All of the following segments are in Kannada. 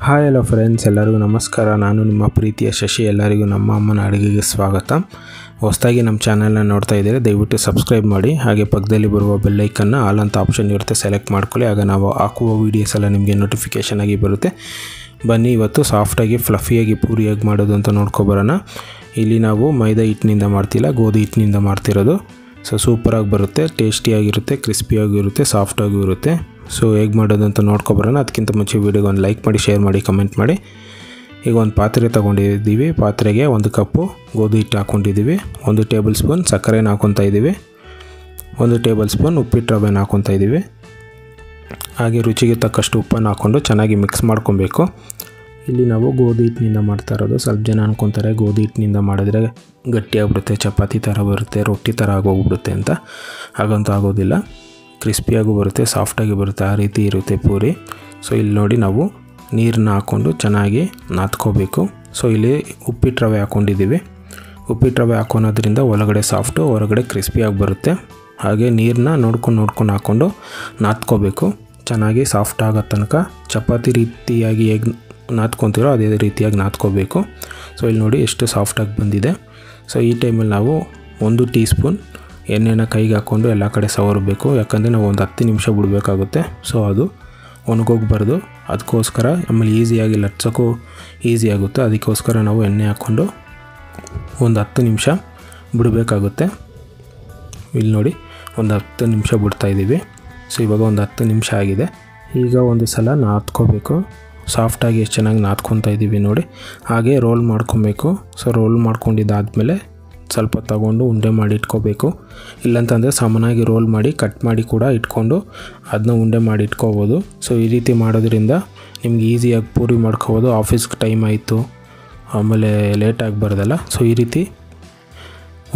ಹಾಯ್ ಹಲೋ ಫ್ರೆಂಡ್ಸ್, ಎಲ್ಲರಿಗೂ ನಮಸ್ಕಾರ. ನಾನು ನಿಮ್ಮ ಪ್ರೀತಿಯ ಶಶಿ. ಎಲ್ಲರಿಗೂ ನಮ್ಮ ಅಮ್ಮನ ಅಡುಗೆಗೆ ಸ್ವಾಗತ. ಹೊಸದಾಗಿ ನಮ್ಮ ಚಾನಲ್ನ ನೋಡ್ತಾ ಇದ್ದರೆ ದಯವಿಟ್ಟು ಸಬ್ಸ್ಕ್ರೈಬ್ ಮಾಡಿ. ಹಾಗೆ ಪಕ್ಕದಲ್ಲಿ ಬರುವ ಬೆಲ್ಲೈಕನ್ನು ಆಲ್ ಅಂತ ಆಪ್ಷನ್ ಇರುತ್ತೆ, ಸೆಲೆಕ್ಟ್ ಮಾಡ್ಕೊಳ್ಳಿ. ಆಗ ನಾವು ಹಾಕುವ ವೀಡಿಯೋಸ್ ಎಲ್ಲ ನಿಮಗೆ ನೋಟಿಫಿಕೇಷನ್ ಆಗಿ ಬರುತ್ತೆ. ಬನ್ನಿ ಇವತ್ತು ಸಾಫ್ಟಾಗಿ ಫ್ಲಫಿಯಾಗಿ ಪೂರಿ ಹೇಗೆ ಮಾಡೋದು ಅಂತ ನೋಡ್ಕೊಬರೋಣ. ಇಲ್ಲಿ ನಾವು ಮೈದಾ ಹಿಟ್ಟಿನಿಂದ ಮಾಡ್ತಿಲ್ಲ, ಗೋಧಿ ಹಿಟ್ಟಿನಿಂದ ಮಾಡ್ತಿರೋದು. ಸೊ ಸೂಪರಾಗಿ ಬರುತ್ತೆ, ಟೇಸ್ಟಿಯಾಗಿರುತ್ತೆ, ಕ್ರಿಸ್ಪಿಯಾಗಿರುತ್ತೆ, ಸಾಫ್ಟಾಗೂ ಇರುತ್ತೆ. ಸೊ ಹೇಗೆ ಮಾಡೋದು ಅಂತ ನೋಡ್ಕೊಬರೋಣ. ಅದಕ್ಕಿಂತ ಮುಂಚೆ ವೀಡಿಯೋಗೆ ಒಂದು ಲೈಕ್ ಮಾಡಿ, ಶೇರ್ ಮಾಡಿ, ಕಮೆಂಟ್ ಮಾಡಿ. ಈಗ ಒಂದು ಪಾತ್ರೆ ತೊಗೊಂಡಿದ್ದೀವಿ. ಪಾತ್ರೆಗೆ 1 ಕಪ್ಪು ಗೋಧಿ ಹಿಟ್ಟು ಹಾಕ್ಕೊಂಡಿದ್ದೀವಿ. 1 ಟೇಬಲ್ ಸ್ಪೂನ್ ಸಕ್ಕರೆನ ಹಾಕ್ಕೊತಾ ಇದ್ದೀವಿ. 1 ಟೇಬಲ್ ಸ್ಪೂನ್ ಉಪ್ಪಿಟ್ಟು ರವೆನ ಹಾಕ್ಕೊತಾ ಇದ್ದೀವಿ. ಹಾಗೆ ರುಚಿಗೆ ತಕ್ಕಷ್ಟು ಉಪ್ಪನ್ನು ಹಾಕ್ಕೊಂಡು ಚೆನ್ನಾಗಿ ಮಿಕ್ಸ್ ಮಾಡ್ಕೊಬೇಕು. ಇಲ್ಲಿ ನಾವು ಗೋಧಿ ಹಿಟ್ಟಿನಿಂದ ಮಾಡ್ತಾ ಇರೋದು. ಸ್ವಲ್ಪ ಜನ ಅನ್ಕೊತಾರೆ ಗೋಧಿ ಹಿಟ್ಟಿನಿಂದ ಮಾಡಿದ್ರೆ ಗಟ್ಟಿಯಾಗ್ಬಿಡುತ್ತೆ, ಚಪಾತಿ ಥರ ಬರುತ್ತೆ, ರೊಟ್ಟಿ ಥರ ಆಗೋಗ್ಬಿಡುತ್ತೆ ಅಂತ. ಹಾಗಂತೂ ಆಗೋದಿಲ್ಲ, ಕ್ರಿಸ್ಪಿಯಾಗೂ ಬರುತ್ತೆ, ಸಾಫ್ಟಾಗಿ ಬರುತ್ತೆ, ಆ ರೀತಿ ಇರುತ್ತೆ ಪೂರಿ. ಸೊ ಇಲ್ಲಿ ನೋಡಿ ನಾವು ನೀರನ್ನ ಹಾಕ್ಕೊಂಡು ಚೆನ್ನಾಗಿ ನಾದ್ಕೋಬೇಕು. ಸೊ ಇಲ್ಲಿ ಉಪ್ಪಿಟ್ಟು ರವೆ ಹಾಕ್ಕೊಂಡಿದ್ದೀವಿ. ಉಪ್ಪಿಟ್ಟು ರವೆ ಹಾಕೋದ್ರಿಂದ ಒಳಗಡೆ ಸಾಫ್ಟು, ಹೊರಗಡೆ ಕ್ರಿಸ್ಪಿಯಾಗಿ ಬರುತ್ತೆ. ಹಾಗೆ ನೀರನ್ನ ನೋಡ್ಕೊಂಡು ಹಾಕ್ಕೊಂಡು ನಾದ್ಕೋಬೇಕು. ಚೆನ್ನಾಗಿ ಸಾಫ್ಟ್ ಆಗೋ ತನಕ ಚಪಾತಿ ರೀತಿಯಾಗಿ ಹೇಗೆ ನಾದ್ಕೊತೀರೋ ಅದೇ ರೀತಿಯಾಗಿ ನಾದ್ಕೋಬೇಕು. ಸೊ ಇಲ್ಲಿ ನೋಡಿ ಎಷ್ಟು ಸಾಫ್ಟಾಗಿ ಬಂದಿದೆ. ಸೊ ಈ ಟೈಮಲ್ಲಿ ನಾವು 1 ಟೀ ಸ್ಪೂನ್ ಎಣ್ಣೆನ ಕೈಗೆ ಹಾಕ್ಕೊಂಡು ಎಲ್ಲ ಕಡೆ ಸವರಬೇಕು. ಯಾಕಂದರೆ ನಾವು ಒಂದು 10 ನಿಮಿಷ ಬಿಡಬೇಕಾಗುತ್ತೆ. ಸೊ ಅದು ಒಣಗೋಗ್ಬಾರ್ದು, ಅದಕ್ಕೋಸ್ಕರ ಆಮೇಲೆ ಈಸಿಯಾಗಿ ಲಟ್ಸೋಕ್ಕೂ ಈಸಿ ಆಗುತ್ತೆ. ಅದಕ್ಕೋಸ್ಕರ ನಾವು ಎಣ್ಣೆ ಹಾಕ್ಕೊಂಡು ಒಂದು 10 ನಿಮಿಷ ಬಿಡಬೇಕಾಗುತ್ತೆ. ಇಲ್ಲಿ ನೋಡಿ ಒಂದು 10 ನಿಮಿಷ ಬಿಡ್ತಾಯಿದ್ದೀವಿ. ಸೊ ಇವಾಗ ಒಂದು 10 ನಿಮಿಷ ಆಗಿದೆ. ಈಗ ಒಂದು ಸಲ ನಾದ್ಕೋಬೇಕು. ಸಾಫ್ಟಾಗಿ ಎಷ್ಟು ಚೆನ್ನಾಗಿ ನಾದ್ಕೊತಾ ಇದ್ದೀವಿ ನೋಡಿ. ಹಾಗೆ ರೋಲ್ ಮಾಡ್ಕೊಬೇಕು. ಸೊ ರೋಲ್ ಮಾಡ್ಕೊಂಡಿದ್ದಾದಮೇಲೆ ಸ್ವಲ್ಪ ತಗೊಂಡು ಉಂಡೆ ಮಾಡಿ ಇಟ್ಕೋಬೇಕು. ಇಲ್ಲಂತಂದರೆ ಸಮನಾಗಿ ರೋಲ್ ಮಾಡಿ ಕಟ್ ಮಾಡಿ ಕೂಡ ಇಟ್ಕೊಂಡು ಅದನ್ನ ಉಂಡೆ ಮಾಡಿ ಇಟ್ಕೋಬೋದು. ಸೊ ಈ ರೀತಿ ಮಾಡೋದ್ರಿಂದ ನಿಮ್ಗೆ ಈಸಿಯಾಗಿ ಪೂರಿ ಮಾಡ್ಕೋಬೋದು. ಆಫೀಸ್ಗೆ ಟೈಮ್ ಆಯಿತು, ಆಮೇಲೆ ಲೇಟ್ ಆಗಬಾರ್ದಲ್ಲ. ಸೊ ಈ ರೀತಿ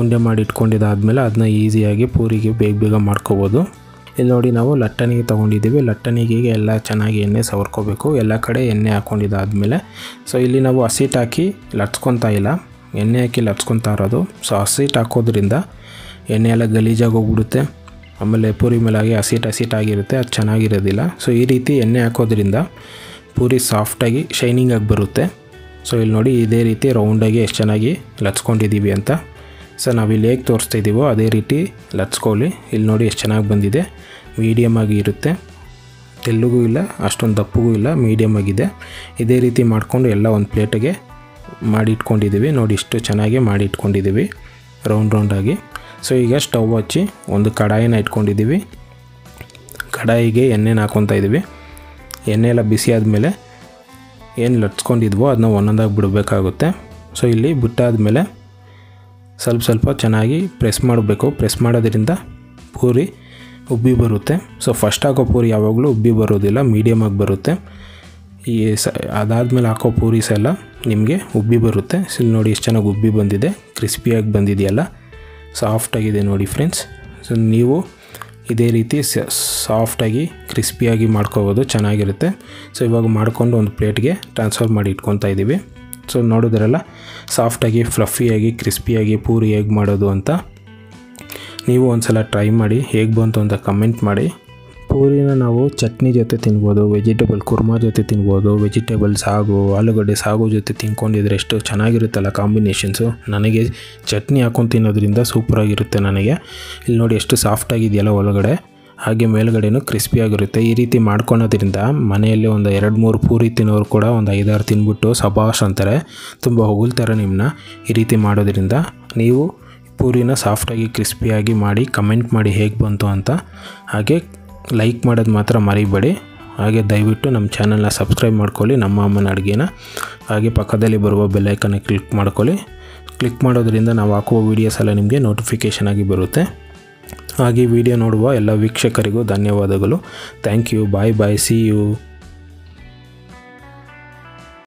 ಉಂಡೆ ಮಾಡಿ ಇಟ್ಕೊಂಡಿದ್ದಾದಮೇಲೆ ಅದನ್ನ ಈಸಿಯಾಗಿ ಪೂರಿಗೆ ಬೇಗ ಮಾಡ್ಕೋಬೋದು. ಇಲ್ಲಿ ನೋಡಿ ನಾವು ಲಟ್ಟಣಿಗೆ ತೊಗೊಂಡಿದ್ದೀವಿ. ಲಟ್ಟಣಿಗೆ ಎಲ್ಲ ಚೆನ್ನಾಗಿ ಎಣ್ಣೆ ಸವರ್ಕೋಬೇಕು. ಎಲ್ಲ ಕಡೆ ಎಣ್ಣೆ ಹಾಕ್ಕೊಂಡಿದ್ದಾದಮೇಲೆ ಸೊ ಇಲ್ಲಿ ನಾವು ಹಸಿಟ್ಟು ಹಾಕಿ ಲಟ್ಸ್ಕೊತಾ ಇಲ್ಲ, ಎಣ್ಣೆ ಹಾಕಿ ಲಟ್ಸ್ಕೊತಾ ಇರೋದು. ಸೊ ಹಸಿಟ್ಟು ಹಾಕೋದ್ರಿಂದ ಎಣ್ಣೆ ಎಲ್ಲ ಗಲೀಜಾಗಿ ಹೋಗ್ಬಿಡುತ್ತೆ. ಆಮೇಲೆ ಪೂರಿ ಮೇಲೆ ಆಗಿ ಹಸಿಟ್ಟಾಗಿರುತ್ತೆ, ಅದು ಚೆನ್ನಾಗಿರೋದಿಲ್ಲ. ಸೊ ಈ ರೀತಿ ಎಣ್ಣೆ ಹಾಕೋದ್ರಿಂದ ಪೂರಿ ಸಾಫ್ಟಾಗಿ ಶೈನಿಂಗಾಗಿ ಬರುತ್ತೆ. ಸೊ ಇಲ್ಲಿ ನೋಡಿ ಇದೇ ರೀತಿ ರೌಂಡಾಗಿ ಎಷ್ಟು ಚೆನ್ನಾಗಿ ಲಟ್ಸ್ಕೊಂಡಿದ್ದೀವಿ ಅಂತ. ಸೊ ನಾವಿಲ್ಲಿ ಹೇಗೆ ತೋರಿಸ್ತಾಯಿದ್ದೀವೋ ಅದೇ ರೀತಿ ಲಟ್ಸ್ಕೊಳ್ಳಿ. ಇಲ್ಲಿ ನೋಡಿ ಎಷ್ಟು ಚೆನ್ನಾಗಿ ಬಂದಿದೆ. ಮೀಡಿಯಮ್ ಆಗಿ ಇರುತ್ತೆ, ತೆಲ್ಲುಗೂ ಇಲ್ಲ, ಅಷ್ಟೊಂದು ದಪ್ಪಗೂ ಇಲ್ಲ, ಮೀಡಿಯಮ್ ಆಗಿದೆ. ಇದೇ ರೀತಿ ಮಾಡಿಕೊಂಡು ಎಲ್ಲ ಒಂದು ಪ್ಲೇಟಿಗೆ ಮಾಡಿ ಇಟ್ಕೊಂಡಿದ್ದೀವಿ. ನೋಡಿ ಇಷ್ಟು ಚೆನ್ನಾಗಿ ಮಾಡಿ ಇಟ್ಕೊಂಡಿದ್ದೀವಿ ರೌಂಡಾಗಿ. ಸೊ ಈಗ ಸ್ಟವ್ ಹಚ್ಚಿ ಒಂದು ಕಡಾಯಿನ ಇಟ್ಕೊಂಡಿದ್ದೀವಿ. ಕಡಾಯಿಗೆ ಎಣ್ಣೆನ ಹಾಕ್ಕೊತಾ ಇದ್ದೀವಿ. ಎಣ್ಣೆ ಎಲ್ಲ ಬಿಸಿ ಆದಮೇಲೆ ಏನು ಲಟ್ಸ್ಕೊಂಡಿದ್ವೋ ಅದನ್ನ ಒಂದೊಂದಾಗಿ ಬಿಡಬೇಕಾಗುತ್ತೆ. ಸೊ ಇಲ್ಲಿ ಬಿಟ್ಟಾದಮೇಲೆ ಸ್ವಲ್ಪ ಚೆನ್ನಾಗಿ ಪ್ರೆಸ್ ಮಾಡಬೇಕು. ಪ್ರೆಸ್ ಮಾಡೋದ್ರಿಂದ ಪೂರಿ ಉಬ್ಬಿ ಬರುತ್ತೆ. ಸೊ ಫಸ್ಟ್ ಹಾಕೋ ಪೂರಿ ಯಾವಾಗಲೂ ಉಬ್ಬಿ ಬರೋದಿಲ್ಲ, ಮೀಡಿಯಮ್ ಆಗಿ ಬರುತ್ತೆ. ಅದಾದಮೇಲೆ ಹಾಕೋ ಪೂರೀಸ್ ಎಲ್ಲ ನಿಮಗೆ ಉಬ್ಬಿ ಬರುತ್ತೆ. ಸೊ ಇಲ್ಲಿ ನೋಡಿ ಎಷ್ಟು ಚೆನ್ನಾಗಿ ಉಬ್ಬಿ ಬಂದಿದೆ, ಕ್ರಿಸ್ಪಿಯಾಗಿ ಬಂದಿದೆಯಲ್ಲ, ಸಾಫ್ಟಾಗಿದೆ ನೋಡಿ ಫ್ರೆಂಡ್ಸ್. ಸೊ ನೀವು ಇದೇ ರೀತಿ ಸಾಫ್ಟಾಗಿ ಕ್ರಿಸ್ಪಿಯಾಗಿ ಮಾಡ್ಕೋಬೋದು, ಚೆನ್ನಾಗಿರುತ್ತೆ. ಸೊ ಇವಾಗ ಮಾಡಿಕೊಂಡು ಒಂದು ಪ್ಲೇಟ್ಗೆ ಟ್ರಾನ್ಸ್ಫರ್ ಮಾಡಿ ಇಟ್ಕೊತಾ ಇದ್ದೀವಿ. ಸೊ ನೋಡಿದ್ರಲ್ಲ ಸಾಫ್ಟಾಗಿ ಫ್ಲಫಿಯಾಗಿ ಕ್ರಿಸ್ಪಿಯಾಗಿ ಪೂರಿ ಹೇಗೆ ಮಾಡೋದು ಅಂತ. ನೀವು ಒಂದು ಸಲ ಟ್ರೈ ಮಾಡಿ, ಹೇಗೆ ಬಂತು ಅಂತ ಕಮೆಂಟ್ ಮಾಡಿ. ಪೂರಿನ ನಾವು ಚಟ್ನಿ ಜೊತೆ ತಿನ್ಬೋದು, ವೆಜಿಟೇಬಲ್ ಕುರ್ಮಾ ಜೊತೆ ತಿನ್ಬೋದು, ವೆಜಿಟೇಬಲ್ ಸಾಗು, ಆಲೂಗಡ್ಡೆ ಸಾಗು ಜೊತೆ ತಿನ್ಕೊಂಡಿದ್ರೆ ಎಷ್ಟು ಚೆನ್ನಾಗಿರುತ್ತಲ್ಲ ಕಾಂಬಿನೇಷನ್ಸು. ನನಗೆ ಚಟ್ನಿ ಹಾಕ್ಕೊಂಡು ತಿನ್ನೋದ್ರಿಂದ ಸೂಪರಾಗಿರುತ್ತೆ ನನಗೆ. ಇಲ್ಲಿ ನೋಡಿ ಎಷ್ಟು ಸಾಫ್ಟಾಗಿದೆಯಲ್ಲ ಒಳಗಡೆ, ಹಾಗೆ ಮೇಲ್ಗಡೆನೂ ಕ್ರಿಸ್ಪಿಯಾಗಿರುತ್ತೆ. ಈ ರೀತಿ ಮಾಡ್ಕೊಳೋದ್ರಿಂದ ಮನೆಯಲ್ಲಿ ಒಂದು 2-3 ಪೂರಿ ತಿನ್ನೋರು ಕೂಡ ಒಂದು 5-6 ತಿಂದ್ಬಿಟ್ಟು ಸಬಾಷ್ ಅಂತಾರೆ, ತುಂಬ ಹೊಗಳ್ತಾರೆ ನಿಮ್ಮನ್ನ. ಈ ರೀತಿ ಮಾಡೋದ್ರಿಂದ ನೀವು ಪೂರಿನ ಸಾಫ್ಟಾಗಿ ಕ್ರಿಸ್ಪಿಯಾಗಿ ಮಾಡಿ ಕಮೆಂಟ್ ಮಾಡಿ ಹೇಗೆ ಬಂತು ಅಂತ. ಹಾಗೆ ಲೈಕ್ ಮಾಡೋದು ಮಾತ್ರ ಮರಿಬೇಡಿ. ಹಾಗೆ ದಯವಿಟ್ಟು ನಮ್ಮ ಚಾನಲ್ನ ಸಬ್ಸ್ಕ್ರೈಬ್ ಮಾಡ್ಕೊಳ್ಳಿ, ನಮ್ಮ ಅಮ್ಮನ ಅಡುಗೆನ. ಹಾಗೆ ಪಕ್ಕದಲ್ಲಿ ಬರುವ ಬೆಲ್ಲೈಕನ್ನ ಕ್ಲಿಕ್ ಮಾಡ್ಕೊಳ್ಳಿ. ಕ್ಲಿಕ್ ಮಾಡೋದ್ರಿಂದ ನಾವು ಹಾಕುವ ವೀಡಿಯೋಸ್ ಎಲ್ಲ ನಿಮಗೆ ನೋಟಿಫಿಕೇಷನ್ ಆಗಿ ಬರುತ್ತೆ. ಹಾಗೆ ವಿಡಿಯೋ ನೋಡುವ ಎಲ್ಲ ವೀಕ್ಷಕರಿಗೂ ಧನ್ಯವಾದಗಳು. Thank you. Bye see you.